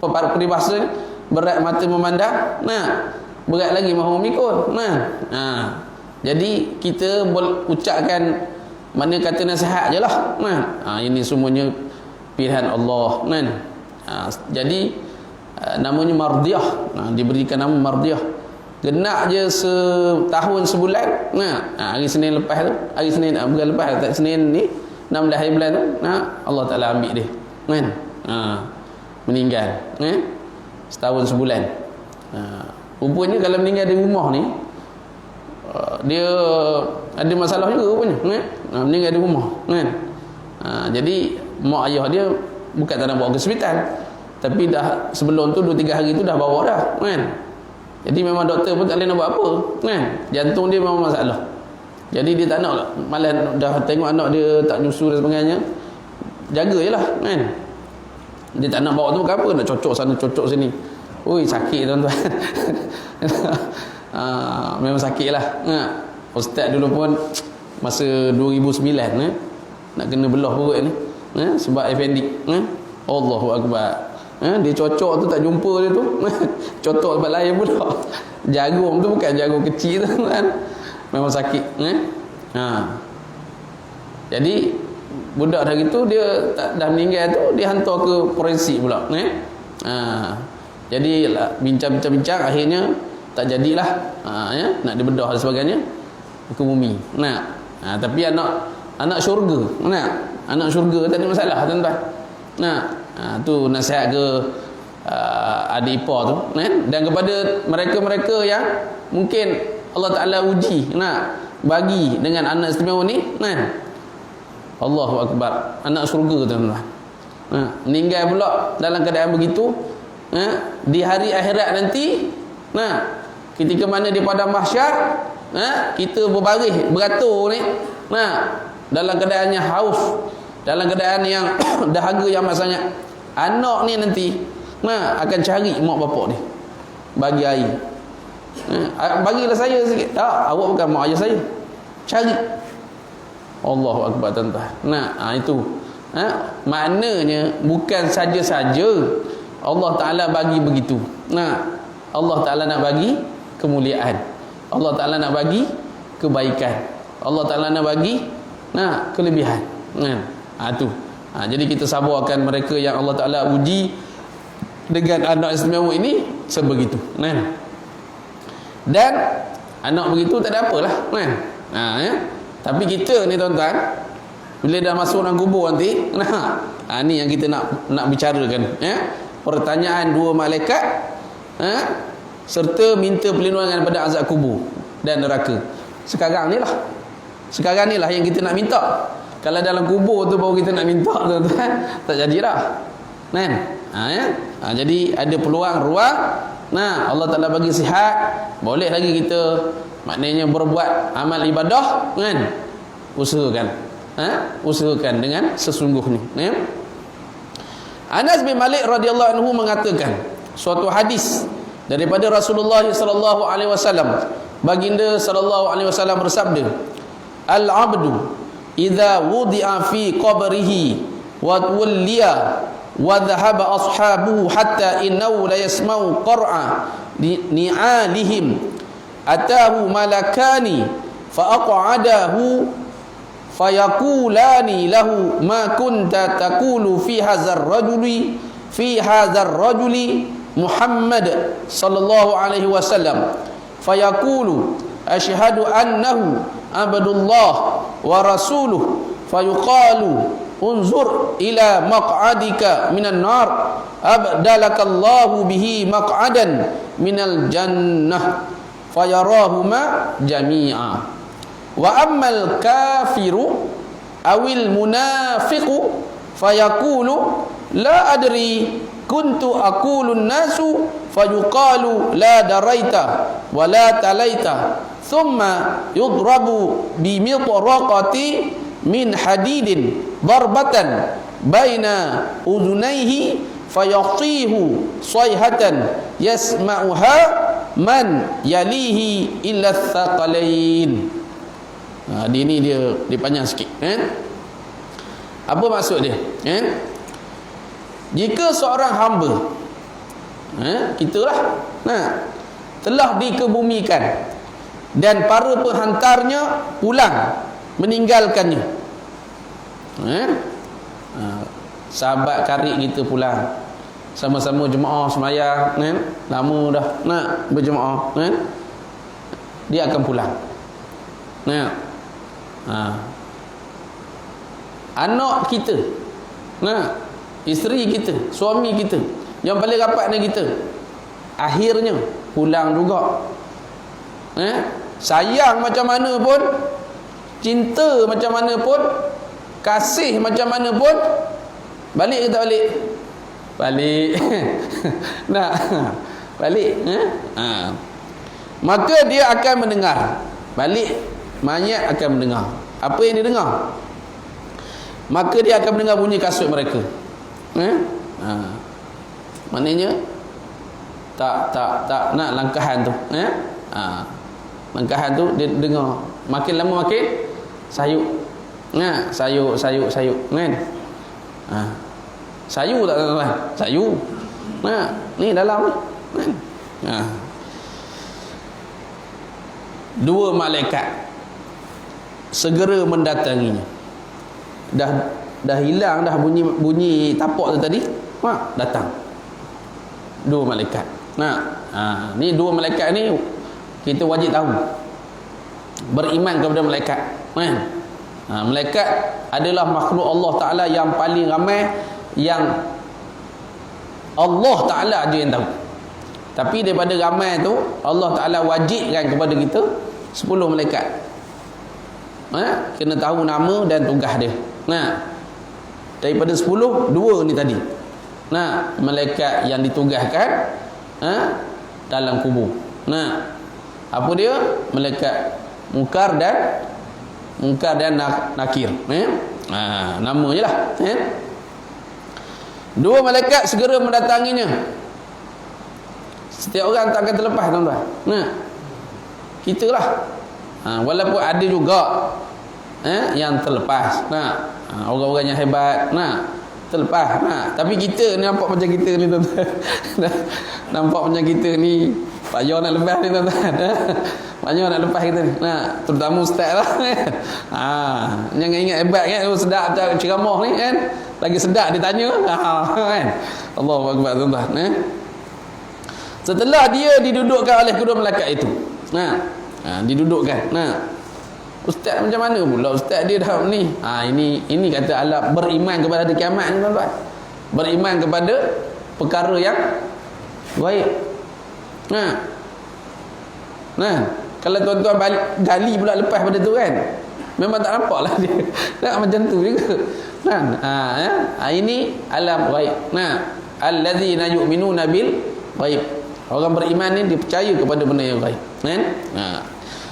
peribahasa ni, berat mata memandang, berat lagi mahu memikul. Jadi kita ucapkan mana kata nasihat je lah. Ini semuanya pilihan Allah kan. Jadi namanya mardiyah. Diberikan nama mardiyah. Genap je setahun sebulan. Hari Senin lepas tu, hari Senin bukan lepas, tak Senin ni 16 hari bulan tu, Allah Taala ambil dia kan. Meninggal setahun sebulan. Rupanya kalau meninggal di rumah ni, dia ada masalah juga rupanya meninggal di rumah kan. Jadi mak ayah dia bukan tak nak bawa ke hospital, tapi dah sebelum tu 2-3 hari tu dah bawa dah kan. Jadi memang doktor pun tak boleh nak buat apa kan. Jantung dia memang masalah. Jadi dia tak nak, malah dah tengok anak dia tak nyusu dan sebagainya, jaga je lah kan. Dia tak nak bawa tu bukan apa, nak cocok sana cocok sini. Ui, sakit tuan-tuan. Memang sakit lah. Ustaz dulu pun masa 2009 nak kena belah perut ni sebab appendix. Allahu Akbar. Dia cocok tu tak jumpa dia tu. Cocok tempat lain pula. Jarum tu bukan jarum kecil tu kan. Memang sakit. Jadi budak dah gitu, dia dah meninggal tu, dia hantar ke forensik pula. Jadi bincang-bincang akhirnya tak jadilah, nak dibedah dan sebagainya ke bumi. Tapi anak syurga, anak syurga tak ada masalah tuan-tuan. Tu nasihat ke adik ipar tu dan kepada mereka-mereka yang mungkin Allah Taala uji bagi dengan anak istimewa ni, Allahu Akbar, anak syurga tuan-tuan. Meninggal pula dalam keadaan begitu, di hari akhirat nanti, ketika mana di padang mahsyar, kita berbaris beratur ni, dalam keadaannya haus, dalam keadaan yang dahaga yang masanya, anak ni nanti akan cari mak bapak dia, bagi air. Bagilah saya sikit. Tak, awak bukan mak ayah saya, cari. Allahu Akbar tuan-tuan. Itu maknanya bukan saja-saja Allah Ta'ala bagi begitu. Allah Ta'ala nak bagi kemuliaan, Allah Ta'ala nak bagi kebaikan, Allah Ta'ala nak bagi kelebihan. Jadi kita sabarkan mereka yang Allah Ta'ala uji dengan anak istimewa ini sebegitu. Dan anak begitu tak ada apalah Tapi kita ni tuan-tuan, bila dah masuk dalam kubur nanti, ni yang kita nak bicarakan, pertanyaan dua malaikat, serta minta perlindungan daripada azab kubur dan neraka. Sekarang ni lah yang kita nak minta. Kalau dalam kubur tu baru kita nak minta tuan-tuan, tak jadilah kan. Jadi ada peluang, ruang. Allah Ta'ala bagi sihat, boleh lagi kita maknanya berbuat amal ibadah kan. Usahakan dengan sesungguhnya. Anas bin Malik radhiyallahu anhu mengatakan suatu hadis daripada Rasulullah sallallahu alaihi wasallam. Baginda sallallahu alaihi wasallam bersabda, "Al-'abdu idza wudi'a fi qabrihi wa tuwliya wa dhahaba ashabuhu hatta innahu la yasma'u qar'a ni'alihim atahu malakani fa aq'adahu fayaqulani lahu ma kunta taqulu fi hadzal rajuli Muhammad sallallahu alaihi wasallam fayaqulu asyhadu annahu abdullah wa rasuluh fayuqalu unzur ila maq'adika minan nar abdalakallahu bihi maq'adan minal jannah fayarahuma jami'a wa ammal kafiru awil munafiqu fayaqulu la adri kuntu aqulun nasu fayuqalu la daraita wa la talaita thumma yudrabu bimitraqati min hadidin darbatan baina udhunaihi fayatihu sayhatan yasma'uha man yalihi illa thaqalain. Ini dia panjang sikit Apa maksud dia? Jika seorang hamba Kitalah. Telah dikebumikan dan para penghantarnya pulang meninggalkannya. Sahabat karib kita pulang, sama-sama jemaah semayang, lama dah nak berjemaah, dia akan pulang. Anak kita, isteri kita, suami kita yang paling rapat dengan kita, akhirnya pulang juga. Sayang macam mana pun, cinta macam mana pun, kasih macam mana pun, balik ke tak balik? Balik. Balik. Maka dia akan mendengar. Balik, mayat akan mendengar. Apa yang dia dengar? Maka dia akan mendengar bunyi kasut mereka. Maknanya tak nak langkahan tu. Langkahan tu dia dengar. Makin lama makin sayuk. Sayuk kan? Sayu tak tuan-tuan? Sayu. Ni dalam ni. Dua malaikat segera mendatanginya. Dah hilang dah bunyi tapak tu tadi. Datang dua malaikat. Ni dua malaikat ni kita wajib tahu, beriman kepada malaikat. Malaikat adalah makhluk Allah Ta'ala yang paling ramai, yang Allah Ta'ala je yang tahu. Tapi daripada ramai tu, Allah Ta'ala wajibkan kepada kita 10 malaikat. Kena tahu nama dan tugas dia. Daripada 10, 2 ni tadi. Malaikat yang ditugaskan dalam kubur. Apa dia? Malaikat Munkar dan Nakir. Nama je lah. Dua malaikat segera mendatanginya. Setiap orang tak akan terlepas, tuan-tuan. Kita lah. Walaupun ada juga yang terlepas. Orang-orang yang hebat terlepas. Tapi kita ni nampak macam kita ni, tuan-tuan. Nampak macam kita ni payah nak lepas ni, tuan-tuan. Payah nak lepas kita ni. Terutama ustaz lah. Jangan ingat hebat kan, sedap ceramah ni kan, lagi sedap dia tanya kan. Allahu akbar, tuan-tuan. Setelah dia didudukkan oleh kedua malaikat itu, didudukkan. Ustaz macam mana pula ustaz dia dah ni? Ini kata alat beriman kepada hari kiamat ni, tuan-tuan. Beriman kepada perkara yang gaib. Kalau tuan-tuan gali pula lepas pada tu kan, memang tak nampak lah dia. Tak macam tu juga. Ini alam gaib. Allazina yu'minuna bil gaib. Orang beriman ni dia percaya kepada benda yang gaib.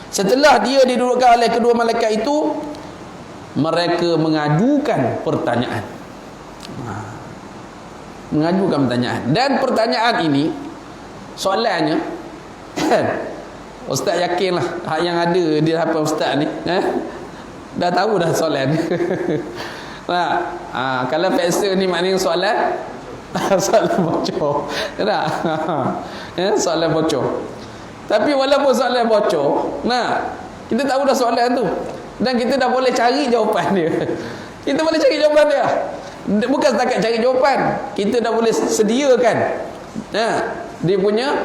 Setelah dia didudukkan oleh kedua malaikat itu, mereka mengajukan pertanyaan. Mengajukan pertanyaan. Dan pertanyaan ini, soalannya ustaz yakinlah hak yang ada di hadapan ustaz ni dah tahu dah soalan. Kalau faksa ni maknanya soalan bocor. Soalan bocor. Tapi walaupun soalan bocor, kita tahu dah soalan tu dan kita dah boleh cari jawapan dia. Kita boleh cari jawapan dia. Bukan setakat cari jawapan, kita dah boleh sediakan dia punya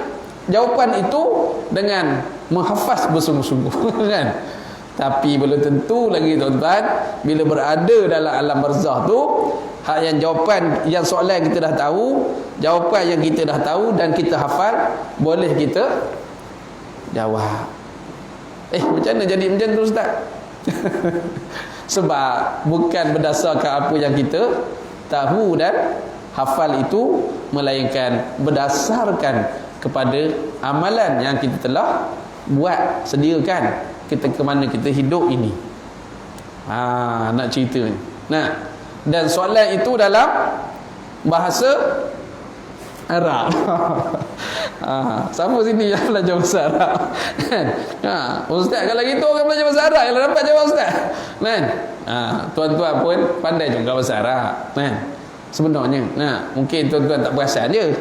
jawapan itu dengan menghafaz bersungguh-sungguh kan. Tapi belum tentu lagi, tuan-tuan, bila berada dalam alam barzakh tu, hak yang jawapan yang soalan kita dah tahu, jawapan yang kita dah tahu dan kita hafal, boleh kita jawab. Macam mana jadi macam tu, ustaz? Sebab bukan berdasarkan apa yang kita tahu dan hafal itu, melainkan berdasarkan kepada amalan yang kita telah buat, sediakan kita ke mana kita hidup ini. Nak cerita ni. Dan soalan itu dalam bahasa Arab. Sama sini yang belajar bahasa Arab. Ustaz kalau gitu orang belajar bahasa Arab yang dapat jawab ustaz. Tuan-tuan pun pandai juga bahasa Arab. sebenarnya. Nah, mungkin tuan-tuan tak perasan je.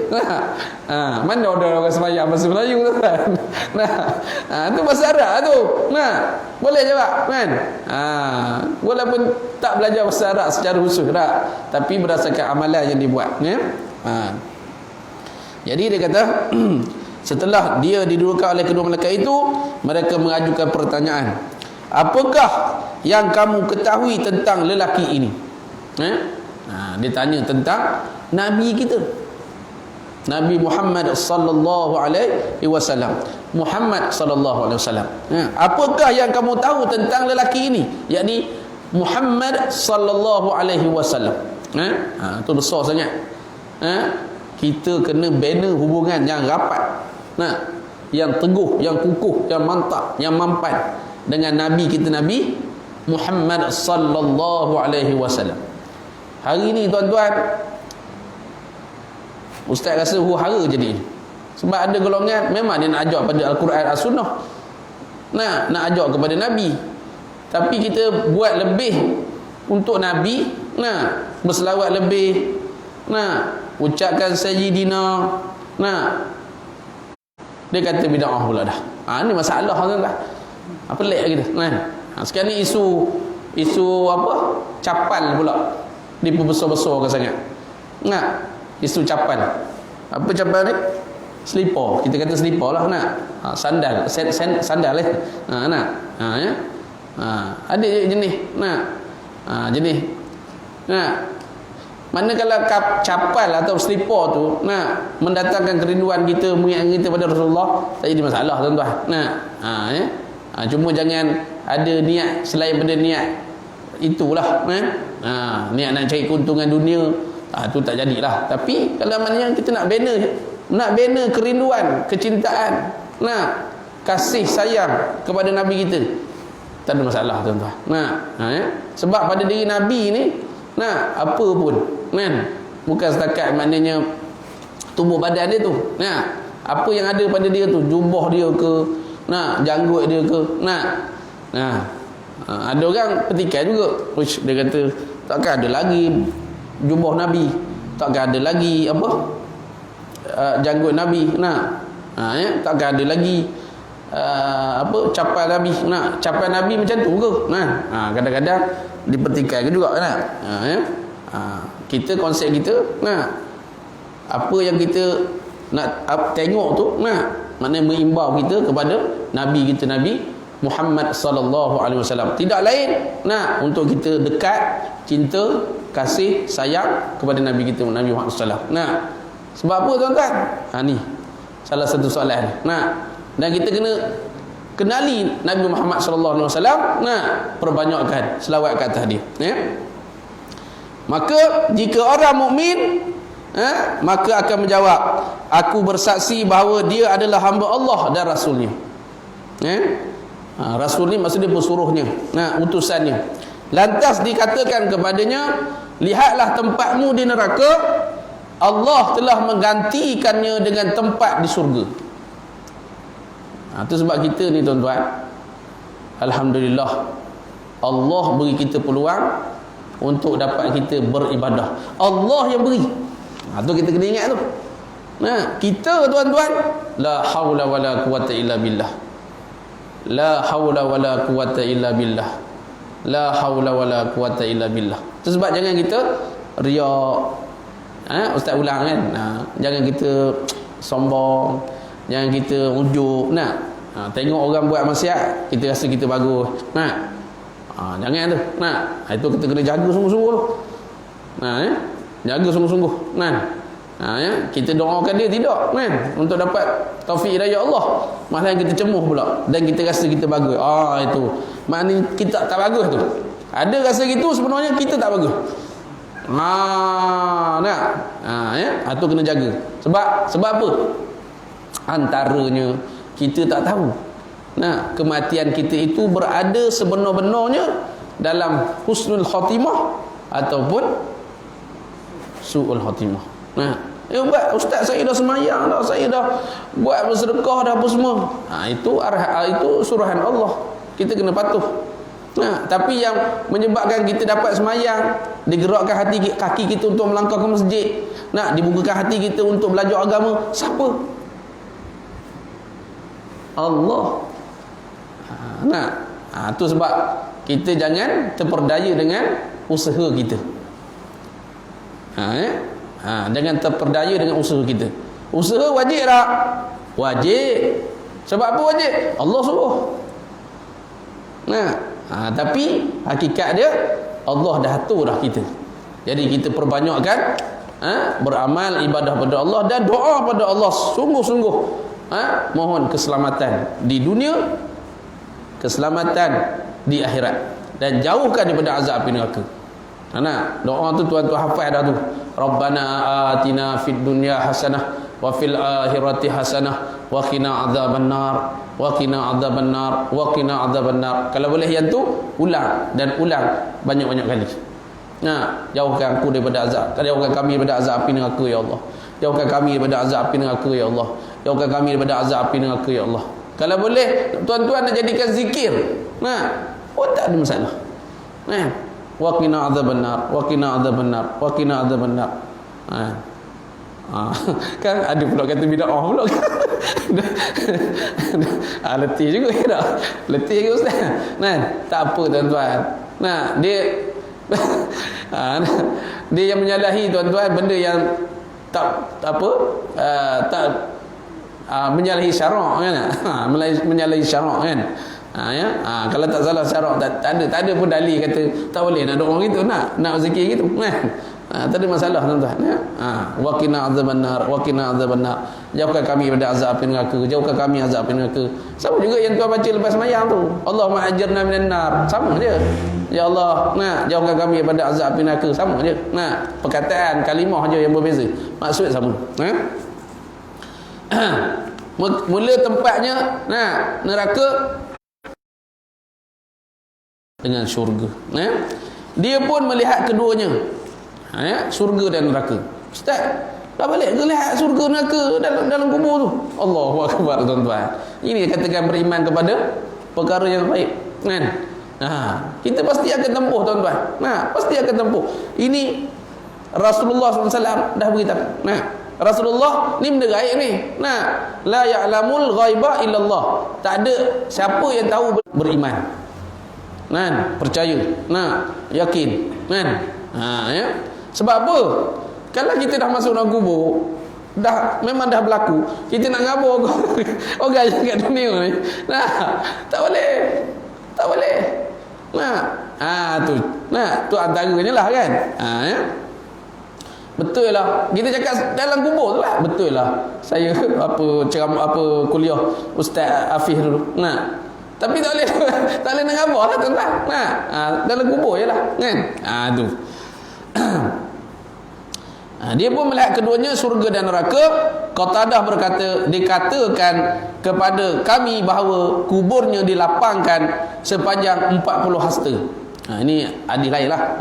Mana ada orang sembahyang bahasa Melayu tuan? Tu bahasa Arab tu. Boleh jawab kan? Walaupun tak belajar bahasa Arab secara khusus tak, tapi berdasarkan amalan yang dibuat, ya. Jadi dia kata setelah dia didudukan oleh kedua malaikat itu, mereka mengajukan pertanyaan, apakah yang kamu ketahui tentang lelaki ini? Dia tanya tentang Nabi kita, Nabi Muhammad sallallahu alaihi wasallam. Muhammad sallallahu alaihi wasallam. Apakah yang kamu tahu tentang lelaki ini? Yakni Muhammad sallallahu alaihi wasallam. Itu besar sangat. Kita kena bina hubungan yang rapat. Yang teguh, yang kukuh, yang mantap, yang mampan dengan Nabi kita, Nabi Muhammad sallallahu alaihi wasallam. Hari ni tuan-tuan, ustaz rasa huru-hara jadi. Sebab ada golongan memang dia nak ajak pada Al-Quran, As-Sunnah, nak ajak kepada Nabi, tapi kita buat lebih untuk Nabi, berselawat lebih, ucapkan sayyidina, dia kata bid'ah pula dah. Ni masalah tuan-tuan. Pelik kita. Sekarang ni isu apa? Capal pula diperbesar-besarkan sangat. Isu capal. Apa capal ni? Selipar. Kita kata selipar lah. Sandal. Sandal ya. Ada jenis. Jenis. Manakala capal atau selipar tu mendatangkan kerinduan kita, mengingat kita pada Rasulullah, tak jadi masalah tuan-tuan. Cuma jangan ada niat selain pada niat itulah. Niat nak cari keuntungan dunia, tu tak jadilah. Tapi kalau maknanya kita nak bina kerinduan, kecintaan, kasih sayang kepada Nabi kita, tak ada masalah tuan-tuan. Sebab pada diri Nabi ni apa pun bukan setakat maknanya tubuh badan dia tu, apa yang ada pada dia tu, jubah dia ke, janggut dia ke, ada orang petikai juga. Dia kata takkan ada lagi jubah Nabi, takkan ada lagi apa, janggut Nabi, takkan ada lagi apa, capal Nabi. Capal Nabi macam tu ke? Kadang-kadang dipertikaikan juga kan. Kita konsep kita, apa yang kita nak tengok tu, maknanya mengimbau kita kepada Nabi kita, Nabi Muhammad sallallahu alaihi wasallam. Tidak lain untuk kita dekat, cinta, kasih, sayang kepada Nabi kita, Nabi Muhammad sallallahu alaihi wasallam. Sebab apa tuan-tuan? Ni salah satu soalan. Dan kita kena kenali Nabi Muhammad sallallahu alaihi wasallam, perbanyakkan selawat ke atas dia, Maka jika orang mukmin, maka akan menjawab, aku bersaksi bahawa dia adalah hamba Allah dan Rasulnya. Rasul ni maksudnya pesuruhnya, utusannya. Lantas dikatakan kepadanya, lihatlah tempatmu di neraka, Allah telah menggantikannya dengan tempat di surga. Itu sebab kita ni tuan-tuan, alhamdulillah, Allah beri kita peluang untuk dapat kita beribadah. Allah yang beri. Itu kita kena ingat tu. Kita tuan-tuan, la haula wala quwata illa billah. La haula wala quwata illa billah. La haula wala quwata illa billah. Itu sebab jangan kita riak. Ustaz ulang kan. Jangan kita sombong, jangan kita ujuk. Tengok orang buat maksiat, kita rasa kita bagus. Jangan tu. Itu kita kena jaga sungguh-sungguh. Jaga sungguh-sungguh. Kita doakan dia tidak untuk dapat taufik hidayah Allah, malah kita cemuh pula dan kita rasa kita bagus. Itu maknanya kita tak bagus tu. Ada rasa gitu, sebenarnya kita tak bagus. Itu kena jaga. Sebab apa? Antaranya kita tak tahu kematian kita itu berada sebenar-benarnya dalam husnul khatimah ataupun su'ul khatimah. Buat ustaz, saya dah semayang dah, saya dah buat bersedekah dah apa semua. Itu suruhan Allah. Kita kena patuh. Tapi yang menyebabkan kita dapat semayang, digerakkan hati kaki kita untuk melangkah ke masjid, dibukakan hati kita untuk belajar agama, siapa? Allah. Tu sebab kita jangan terperdaya dengan usaha kita. Jangan terperdaya dengan usaha kita. Usaha wajib tak? Wajib. Sebab apa wajib? Allah suruh. Tapi hakikat dia, Allah dah atur dah kita. Jadi kita perbanyakkan beramal ibadah pada Allah dan doa pada Allah sungguh-sungguh, mohon keselamatan di dunia, keselamatan di akhirat, dan jauhkan daripada azab api neraka. Doa tu tuan-tuan hafal dah tu. Rabbana atina fid dunya hasanah wa fil akhirati hasanah wa qina adzabannar wa qina adzabannar wa qina adzabannar. Kalau boleh yang tu ulang dan ulang banyak-banyak kali. Jauhkan aku daripada azab, jauhkan kami daripada azab api neraka ya Allah. Jauhkan kami daripada azab api neraka ya Allah. Jauhkan kami daripada azab api neraka ya Allah. Kalau boleh tuan-tuan nak jadikan zikir. Tak ada masalah. Wa qina adzabannar wa qina adzabannar wa qina adzabannar. Kan ada pula kata bid'ah pula. Letih juga tak? Letih ke ustaz? Tak apa tuan-tuan. Dia dia yang menyalahi tuan-tuan benda yang tak menyalahi syarak kan? Menyalahi syarak kan? Kalau tak salah syarak, tak ada pun dalil kata tak boleh nak doa gitu, nak zikir gitu kan? Tak ada masalah tuan-tuan. Wa qina adzabannar wa qina adzabannar. Jauhkan kami daripada azab api neraka, jauhkan kami azab api neraka. Sama juga yang tuan baca lepas sembahyang tu, Allahumma ajirna minan nar, sama je. Ya Allah, jauhkan kami daripada azab api neraka, sama je. Perkataan kalimah je yang berbeza, maksud sama. Mula tempatnya neraka dengan syurga. Dia pun melihat keduanya, syurga dan neraka. Ustaz, dah balik ke lihat syurga neraka dalam kubur tu? Allahu akbar tuan-tuan. Ini katakan beriman kepada perkara yang baik kan? Kita pasti akan tempuh tuan-tuan. Pasti akan tempuh. Ini Rasulullah SAW dah beritahu. Rasulullah ni benda gaib ni. La ya'lamul ghaiba illallah. Tak ada siapa yang tahu beriman. Percaya. Yakin. Ya. Sebab apa? Kalau kita dah masuk dalam kubur, memang dah berlaku, kita nak ngabur orang kat dunia ni. Tak boleh. Tak boleh. Tu antaranya lah kan. Ya. Betul lah. Kita cakap dalam kubur tu lah. Betul lah. Saya kuliah Ustaz Afif dulu. Tapi tak boleh tak boleh nak ngabur lah tuan-tuan. Dalam kubur je lah kan. Tu. Dia pun melihat keduanya, surga dan neraka. Qatadah berkata, dikatakan kepada kami bahawa kuburnya dilapangkan sepanjang 40 hasta. Ini hadis lain lah.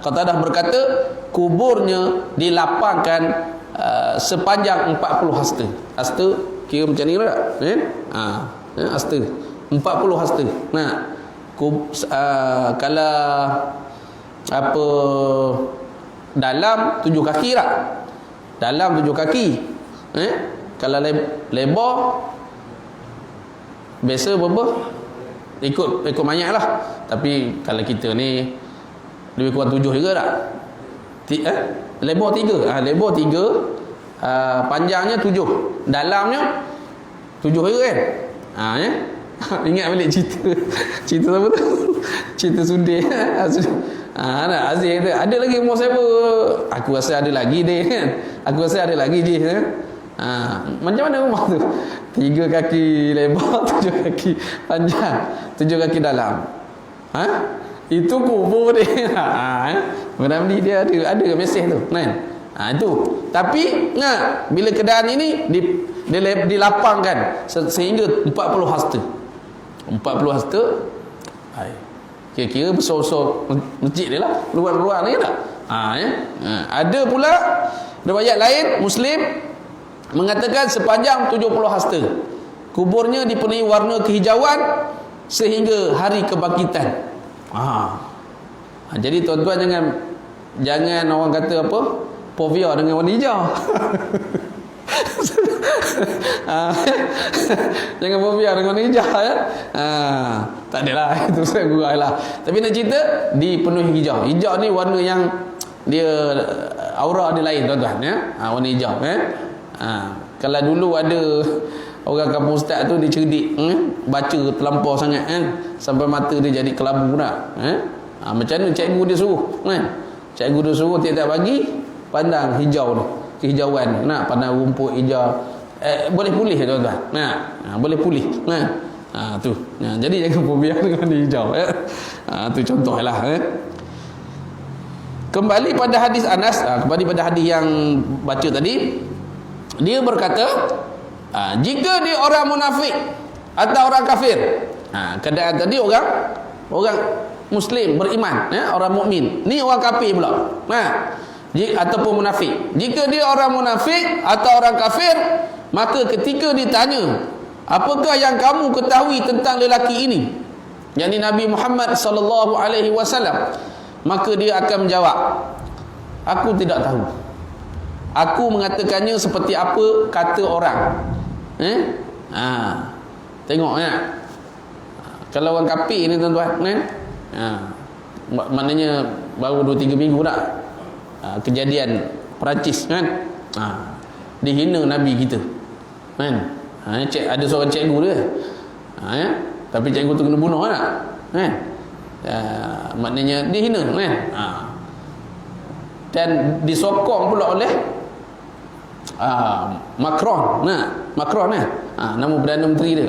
Qatadah berkata kuburnya dilapangkan sepanjang 40 hasta. Hasta kira macam ni tak? Hasta 40 hasta. Kalau dalam 7 kaki tak? Dalam 7 kaki. Kalau lebar biasa berapa? Ikut banyak lah. Tapi kalau kita ni lebih kurang 7 juga tak? Lebar 3. Lebar 3, panjangnya 7, dalamnya 7 juga kan? Ingat balik cerita apa tu? Cerita Sudir. Aziz kata, ada lagi umur siapa? Aku rasa ada lagi dia kan. Aku rasa ada lagi dia kan. Macam mana rumah tu? 3 kaki lebar, 7 kaki panjang, 7 kaki dalam. Itu kubur dia. Berarti dia ada mesej tu kan. Itu. Tapi bila keadaan ini dilapangkan sehingga 40 hasta. 40 hasta. Kira-kira besar-besar masjid dia lah, luar-luar ni tak? Ada pula riwayat lain Muslim mengatakan sepanjang 70 hasta. Kuburnya dipenuhi warna kehijauan sehingga hari kebangkitan. Jadi tuan-tuan jangan orang kata apa, fobia dengan warna hijau. Jangan fobia dengan warna hijau ya. Tak adalah, itu saya gurau lah. Tapi nak cerita dipenuhi hijau. Hijau ni warna yang dia aura dia lain tuan-tuan ya. Warna hijau kalau dulu ada orang kampung ustaz tu dia cerdik baca terlampau sangat sampai mata dia jadi kelabu dah macam mana cikgu dia suruh cikgu dia suruh tiap-tiap pagi pandang hijau tu, kehijauan nak pandang rumput hijau boleh pulih tuan-tuan boleh pulih tu jadi jangan fobia dengan hijau tu contohlah kembali pada hadis Anas kembali pada hadis yang baca tadi, dia berkata jika dia orang munafik atau orang kafir, keadaan tadi orang muslim beriman orang mukmin, ni orang kafir pula ataupun munafik. Jika dia orang munafik atau orang kafir, maka ketika ditanya apakah yang kamu ketahui tentang lelaki ini, yakni Nabi Muhammad sallallahu alaihi wasallam, maka dia akan menjawab, aku tidak tahu. Aku mengatakannya seperti apa kata orang. Tengok kalau orang kafir ni tuan-tuan maknanya baru 2-3 minggu dah kejadian Perancis dihina Nabi kita ada seorang cikgu dia tapi cikgu tu kena bunuh maknanya dihina dan disokong pula oleh Macron nama Perdana Menteri dia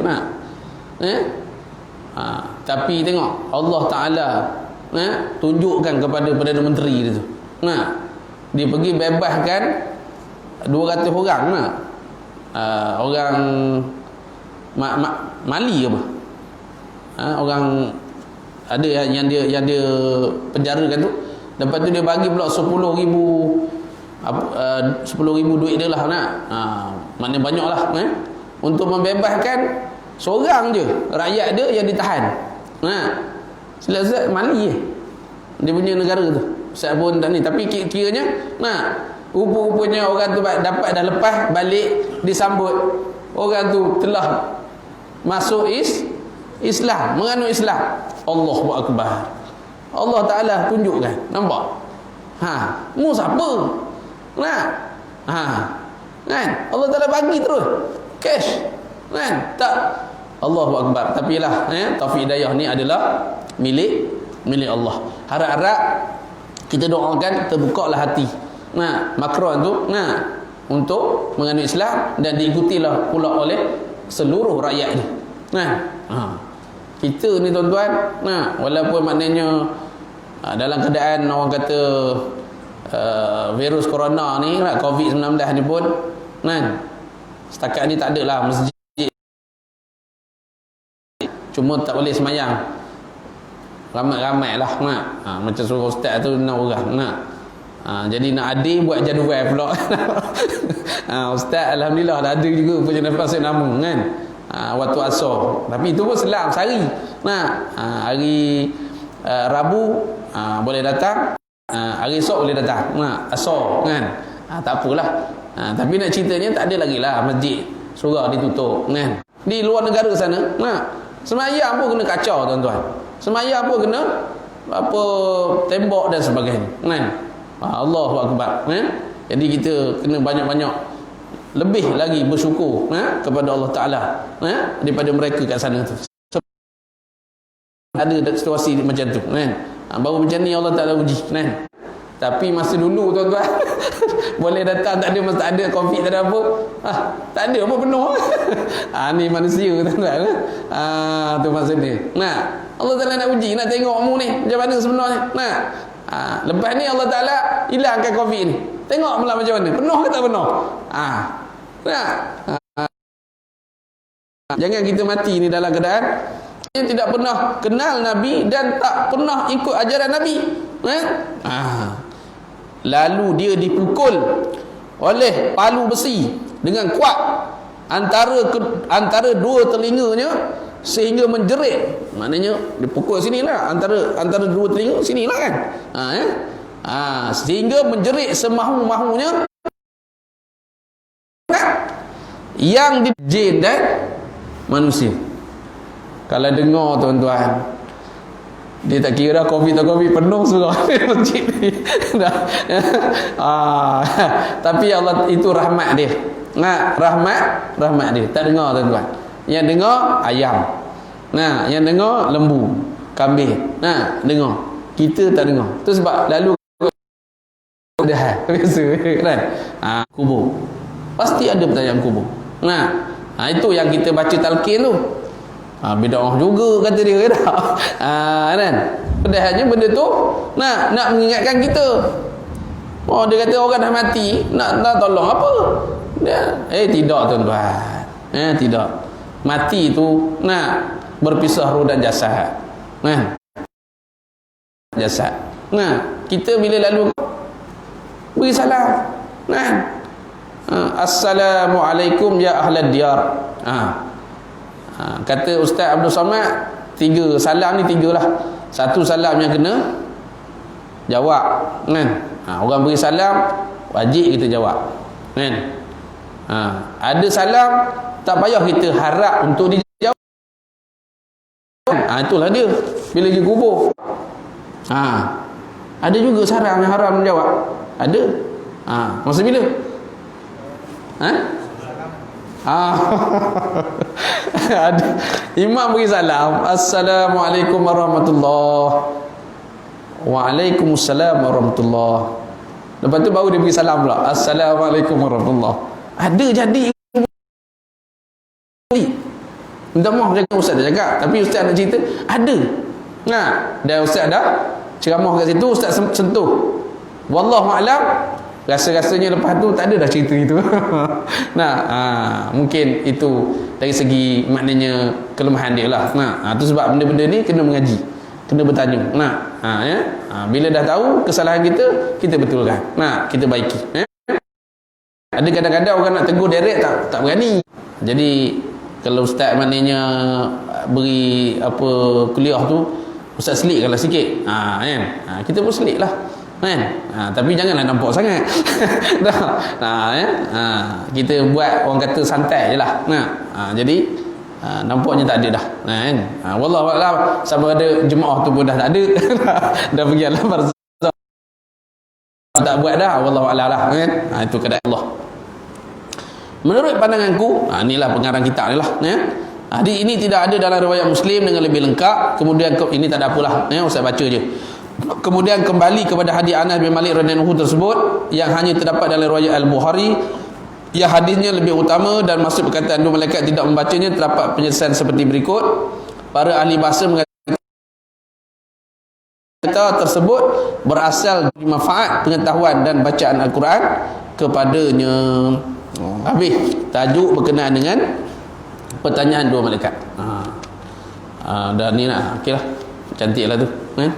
tapi tengok Allah Ta'ala tunjukkan kepada Perdana Menteri dia tu dia pergi bebaskan 200 orang orang Mali apa orang ada yang dia penjarakan tu. Lepas tu dia bagi pula 10,000 duit dia lah maknanya banyak lah untuk membebaskan seorang je rakyat dia yang ditahan Selazat Mali dia punya negara tu saya pun tak ni, tapi kiranya rupa-rupanya orang tu dapat dah lepas balik disambut orang tu telah masuk Islam, menganut Islam. Allahu Akbar. Allah Ta'ala tunjukkan, nampak mu siapa kan Allah Ta'ala bagi terus cash tak Allahu Akbar. Tapi lah taufik hidayah ni adalah milik Allah. Harap-harap kita doakan terbuka lah hati Macron tu untuk menganut Islam dan diikutilah pula oleh seluruh rakyat ni kita ni tuan-tuan walaupun maknanya dalam keadaan orang kata virus corona ni COVID-19 ni pun setakat ni tak ada lah masjid, cuma tak boleh semayang ramai-ramai lah macam suruh ustaz tu 6 orang jadi nak adil buat jadual pula ustaz alhamdulillah dah ada juga punya nafas nama waktu asar, tapi itu pun selang sehari hari Rabu boleh datang, hari esok boleh datang asar tak apalah tapi nak ceritanya tak ada lagi lah masjid surau ditutup di luar negara sana semayang pun kena kacau tuan-tuan, semayang pun kena apa tembok dan sebagainya Allahu Akbar jadi kita kena banyak-banyak lebih lagi bersyukur kepada Allah Ta'ala daripada mereka kat sana tu. Ada situasi macam tu baru macam ni Allah Ta'ala uji tapi masa dulu tuan-tuan boleh datang tak ada, masa tak ada COVID tak ada apa tak ada apa penuh ni manusia tuan-tuan tu masa dia Allah Ta'ala nak uji, nak tengok mu ni macam mana sebenarnya lepas ni Allah Ta'ala hilangkan COVID ni, tengok pula macam mana, penuh ke tak penuh jangan kita mati ni dalam keadaan yang tidak pernah kenal Nabi dan tak pernah ikut ajaran Nabi lalu dia dipukul oleh palu besi dengan kuat antara dua telinganya sehingga menjerit, maknanya dipukul sinilah, antara dua telinga sinilah kan, sehingga menjerit semahu-mahunya yang di jin dan manusia. Kalau dengar tuan-tuan, dia tak kira kopi tak kopi, penuh surau masjid ni. Tapi Allah itu rahmat dia. Rahmat dia. Tak dengar tuan-tuan. Yang dengar ayam. Yang dengar lembu, kambing. Dengar. Kita tak dengar. Tu sebab lalu dah biasa kan. Kubur. Pasti ada pertanyaan kubur. Itu yang kita baca talqin tu. Bid'ah juga kata dia dah. Kan? Padahalnya benda tu nak mengingatkan kita. Dia kata orang dah mati, nak tolong apa? Tidak tuan-tuan. Tidak. Mati tu berpisah roh dan jasad. Jasad. Kita bila lalu beri salam. Assalamualaikum ya ahlad diyar. Kata Ustaz Abdul Samad, 3 salam ni 3 lah. Satu salam yang kena jawab kan. Orang beri salam wajib kita jawab kan. Ada salam tak payah kita harap untuk dijawab. Itulah dia bila pergi kubur. Ada juga salam yang haram menjawab. Ada. Masa bila? Imam beri salam, Assalamualaikum warahmatullahi. Waalaikumsalam warahmatullahi. Lepas tu baru dia beri salam pula, Assalamualaikum warahmatullahi. Ada jadi. Minta maaf jangan ustaz dah cakap, tapi ustaz nak cerita ada. Dan ustaz dah ceramah kat situ, ustaz sentuh. Wallahu a'lam. Rasa-rasanya lepas tu tak ada dah cerita itu. Mungkin itu dari segi maknanya kelemahan dia lah. Tu sebab benda-benda ni kena mengaji, kena bertanya. Bila dah tahu kesalahan kita betulkan. Kita baiki. Ada kadang-kadang orang nak tegur direct tak berani. Jadi kalau ustaz maknanya beri apa kuliah tu, ustaz selikkanlah sikit. Kita pun selik lah. Tapi janganlah nampak sangat. Kita buat orang kata santai je lah. Jadi nampaknya tak ada dah. Wallahu a'lam, sama ada jemaah tu pun dah tak ada. Dah pergi alam barzakh, tak buat dah. Wallahu a'lam lah. Itu keadaan Allah. Menurut pandanganku, inilah pengarang kitab ni lah. Hadis ini tidak ada dalam riwayat Muslim dengan lebih lengkap. Kemudian ini tak ada apalah. Ustaz baca je. Kemudian kembali kepada hadis Anas bin Malik radhiyallahu anhu tersebut yang hanya terdapat dalam riwayat Al-Bukhari, yang hadisnya lebih utama dan maksud perkataan dua malaikat tidak membacanya, terdapat penyelesaian seperti berikut. Para ahli bahasa mengatakan kata tersebut berasal dari manfaat pengetahuan dan bacaan Al-Quran kepadanya. Habis tajuk berkenaan dengan pertanyaan dua malaikat. Dan ni nak okeylah, cantiklah tu kan.